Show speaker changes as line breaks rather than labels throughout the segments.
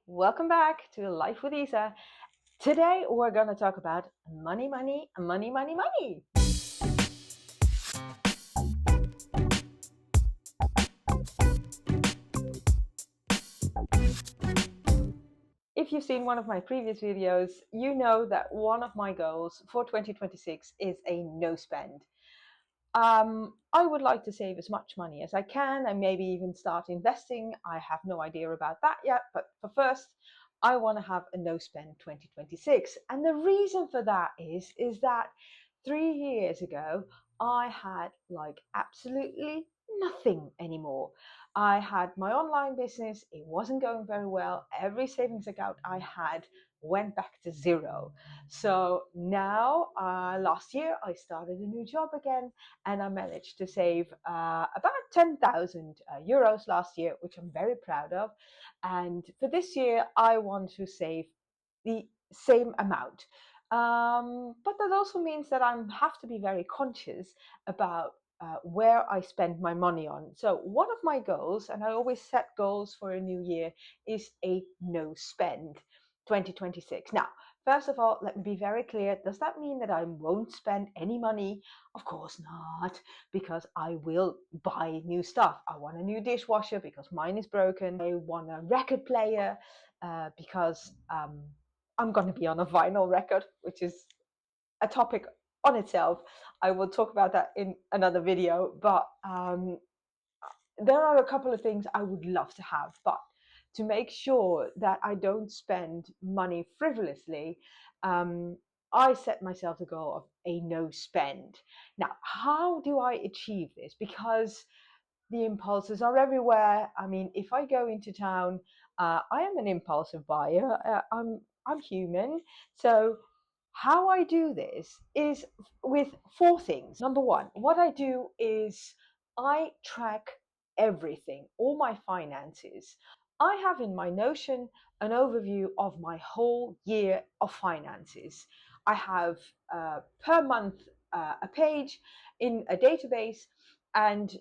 Welcome back to Life with Isa. Today we're going to talk about money, money, money, money, money. If you've seen one of my previous videos, you know that one of my goals for 2026 is a no spend. I would like to save as much money as I can and maybe even start investing. I have no idea about that yet, but for first, I want to have a no spend 2026. And the reason for that is that 3 years ago, I had like absolutely nothing anymore. I had my online business, it wasn't going very well. Every savings account I had went back to zero. So now, last year, I started a new job again and I managed to save about 10,000 euros last year, which I'm very proud of. And for this year, I want to save the same amount. But that also means that I have to be very conscious about where I spend my money on. So, one of my goals, and I always set goals for a new year, is a no spend 2026. Now, first of all, let me be very clear. Does that mean that I won't spend any money? Of course not, because I will buy new stuff. I want a new dishwasher because mine is broken. I want a record player because I'm going to be on a vinyl record, which is a topic on itself. I will talk about that in another video, but there are a couple of things I would love to have, but to make sure that I don't spend money frivolously, I set myself the goal of a no spend. Now, how do I achieve this? Because the impulses are everywhere. I mean, if I go into town, I am an impulsive buyer. I'm human, so how I do this is with four things. Number one, what I do is I track everything, all my finances. I have in my Notion an overview of my whole year of finances. I have per month a page in a database, and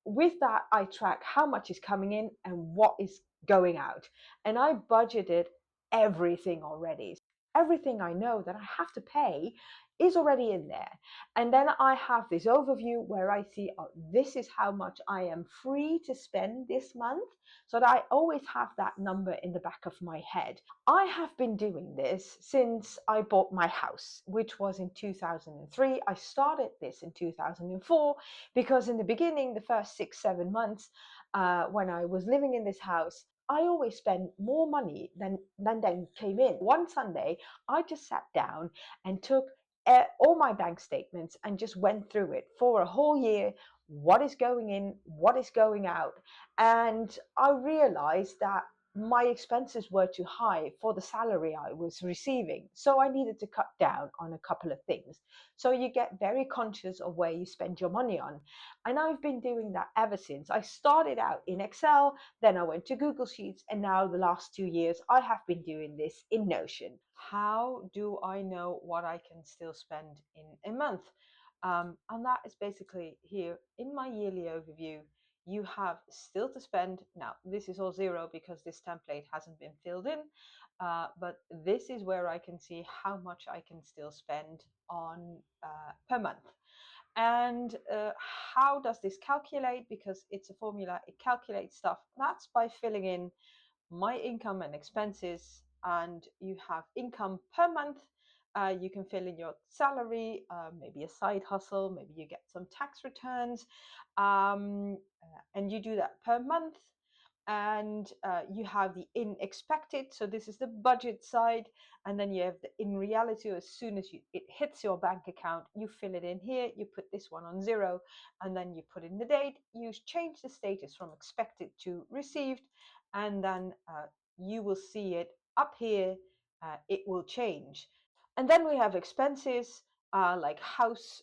with that, I track how much is coming in and what is going out. And I budgeted everything already. Everything I know that I have to pay is already in there. And then I have this overview where I see, oh, this is how much I am free to spend this month, so that I always have that number in the back of my head. I have been doing this since I bought my house, which was in 2003. I started this in 2004 because in the beginning, the first 6, 7 months, when I was living in this house, I always spent more money than came in. One Sunday, I just sat down and took all my bank statements and just went through it for a whole year. What is going in? What is going out? And I realized that my expenses were too high for the salary I was receiving. So I needed to cut down on a couple of things. So you get very conscious of where you spend your money on. And I've been doing that ever since. I started out in Excel, then I went to Google Sheets, and now the last 2 years I have been doing this in Notion. How do I know what I can still spend in a month? And that is basically here in my yearly overview. You have still to spend. Now, this is all zero because this template hasn't been filled in, but this is where I can see how much I can still spend on per month. And how does this calculate? Because it's a formula, it calculates stuff. That's by filling in my income and expenses, and you have income per month. You can fill in your salary, maybe a side hustle, maybe you get some tax returns, and you do that per month. And you have the in expected, so this is the budget side, and then you have the in reality. As soon as it hits your bank account, you fill it in here, you put this one on zero, and then you put in the date, you change the status from expected to received, and then you will see it up here. It will change. And then we have expenses like house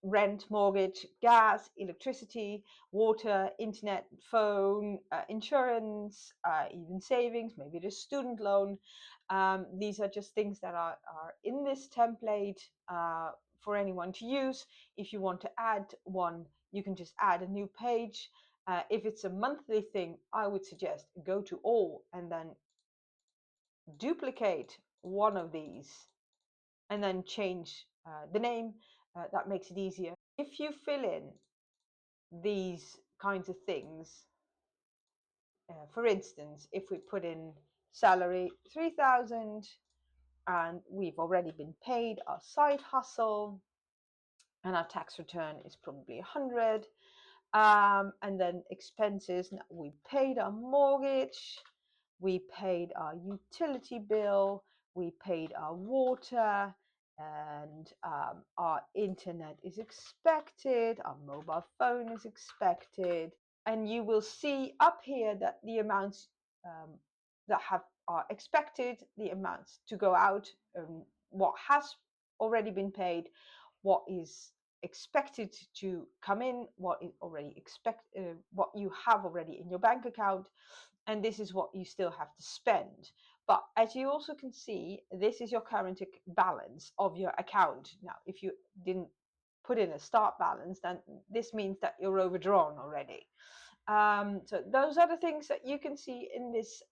rent, mortgage, gas, electricity, water, internet, phone, insurance, even savings, maybe the student loan. These are just things that are in this template for anyone to use. If you want to add one, you can just add a new page. If it's a monthly thing, I would suggest go to all and then duplicate one of these and then change the name. That makes it easier. If you fill in these kinds of things, for instance, if we put in salary 3,000 and we've already been paid our side hustle and our tax return is probably 100, and then expenses, now we paid our mortgage, we paid our utility bill, we paid our water, and our internet is expected, our mobile phone is expected. And you will see up here that the amounts that are expected, the amounts to go out, what has already been paid, what is expected to come in, what is already what you have already in your bank account, and this is what you still have to spend. But as you also can see, this is your current balance of your account. Now, if you didn't put in a start balance, then this means that you're overdrawn already. So those are the things that you can see in this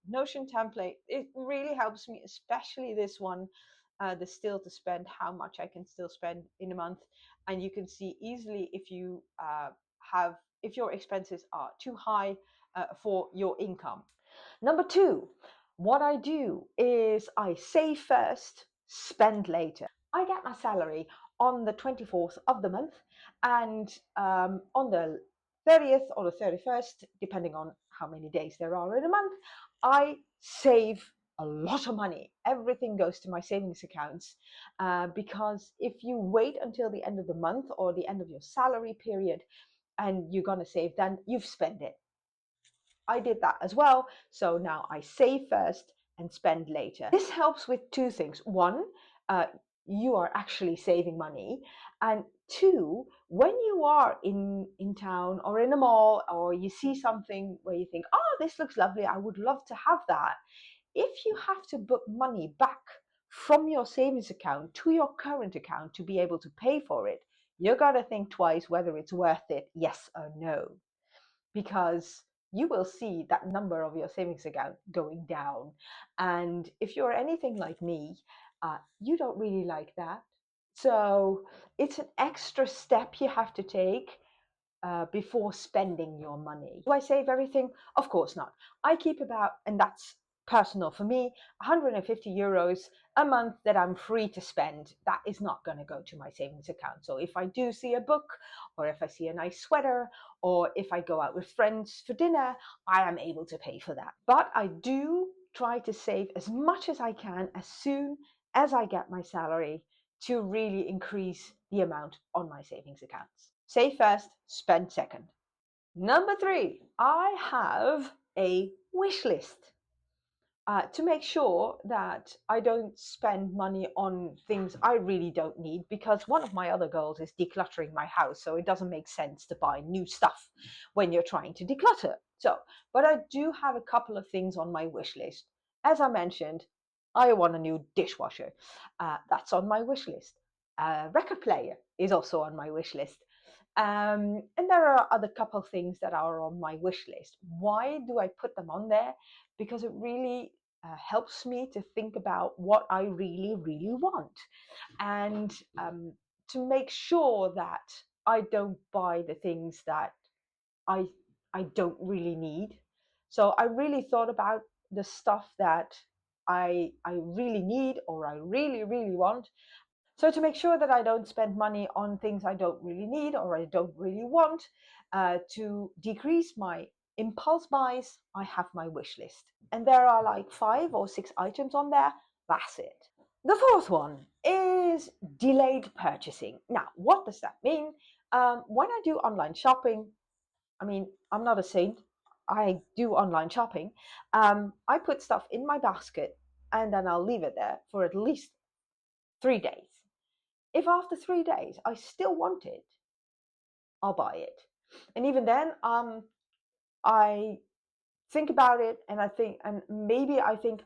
Notion template. It really helps me, especially this one, the still to spend, how much I can still spend in a month. And you can see easily if you if your expenses are too high for your income. Number two, what I do is I save first, spend later. I get my salary on the 24th of the month, and on the 30th or the 31st, depending on how many days there are in a month, I save a lot of money. Everything goes to my savings accounts, because if you wait until the end of the month or the end of your salary period and you're going to save, then you've spent it. I did that as well. So now I save first and spend later. This helps with two things. One, you are actually saving money. And two, when you are in town or in a mall, or you see something where you think, oh, this looks lovely, I would love to have that. If you have to book money back from your savings account to your current account to be able to pay for it, you're going to think twice whether it's worth it, yes or no, because you will see that number of your savings account going down. And if you're anything like me, you don't really like that. So it's an extra step you have to take before spending your money. Do I save everything? Of course not. I keep about, and that's personal for me, 150 euros a month that I'm free to spend. That is not going to go to my savings account. So if I do see a book, or if I see a nice sweater, or if I go out with friends for dinner, I am able to pay for that. But I do try to save as much as I can as soon as I get my salary to really increase the amount on my savings accounts. Save first, spend second. Number three, I have a wish list. To make sure that I don't spend money on things I really don't need, because one of my other goals is decluttering my house, so it doesn't make sense to buy new stuff when you're trying to declutter. So, but I do have a couple of things on my wish list. As I mentioned, I want a new dishwasher. That's on my wish list. A record player is also on my wish list. And there are other couple things that are on my wish list. Why do I put them on there? Because it really helps me to think about what I really, really want, and to make sure that I don't buy the things that I I don't really need. So I really thought about the stuff that I really need or I really, really want. So to make sure that I don't spend money on things I don't really need or I don't really want, to decrease my impulse buys, I have my wish list. And there are like 5 or 6 items on there. That's it. The fourth one is delayed purchasing. Now, what does that mean? When I do online shopping, I mean, I'm not a saint. I do online shopping. I put stuff in my basket and then I'll leave it there for at least 3 days. If after 3 days I still want it, I'll buy it. And even then, I think about it and maybe I think,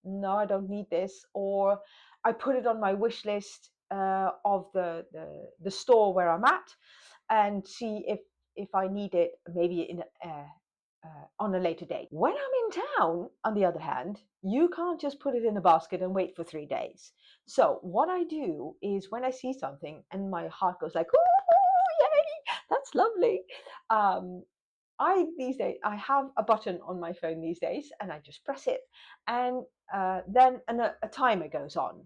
no, I don't need this, or I put it on my wish list of the store where I'm at, and see if I need it, maybe on a later date. When I'm in town, on the other hand, you can't just put it in a basket and wait for 3 days. So what I do is when I see something and my heart goes like, "Ooh, yay, that's lovely." Um, I these days I have a button on my phone these days, and I just press it, and then a timer goes on,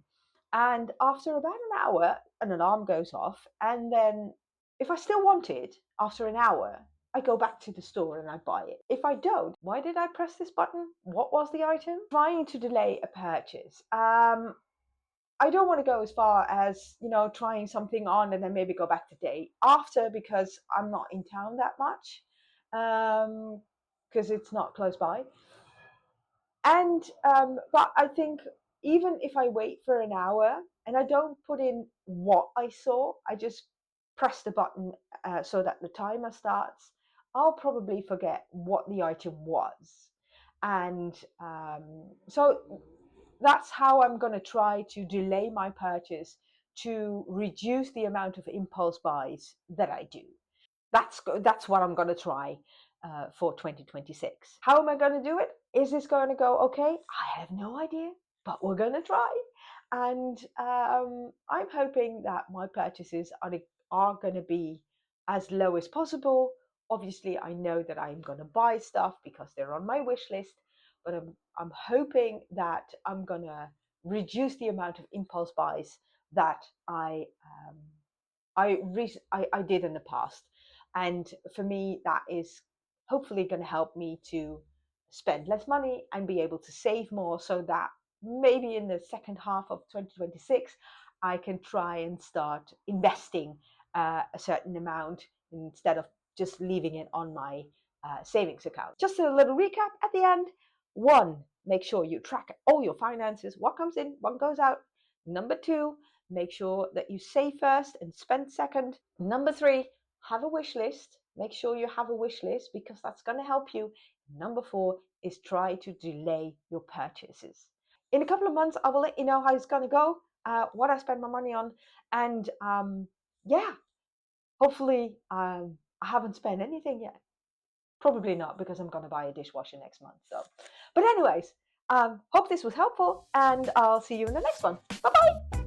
and after about an hour, an alarm goes off, and then if I still want it after an hour, I go back to the store and I buy it. If I don't, why did I press this button? What was the item? Trying to delay a purchase. I don't want to go as far as, trying something on and then maybe go back to day after because I'm not in town that much, because it's not close by. And but I think even if I wait for an hour and I don't put in what I saw, I just press the button so that the timer starts, I'll probably forget what the item was. And so that's how I'm going to try to delay my purchase to reduce the amount of impulse buys that I do. That's what I'm going to try for 2026. How am I going to do it? Is this going to go okay? I have no idea, but we're going to try. And I'm hoping that my purchases are going to be as low as possible. Obviously, I know that I'm going to buy stuff because they're on my wish list, but I'm hoping that I'm going to reduce the amount of impulse buys that I did in the past. And for me, that is hopefully going to help me to spend less money and be able to save more so that maybe in the second half of 2026, I can try and start investing a certain amount instead of just leaving it on my savings account. Just a little recap at the end. One, make sure you track all your finances, what comes in, what goes out. Number two, make sure that you save first and spend second. Number three, have a wish list. Make sure you have a wish list because that's going to help you. Number four is try to delay your purchases. In a couple of months, I will let you know how it's going to go, what I spend my money on, and yeah, hopefully I haven't spent anything yet. Probably not because I'm going to buy a dishwasher next month. So, but anyways, hope this was helpful, and I'll see you in the next one. Bye bye.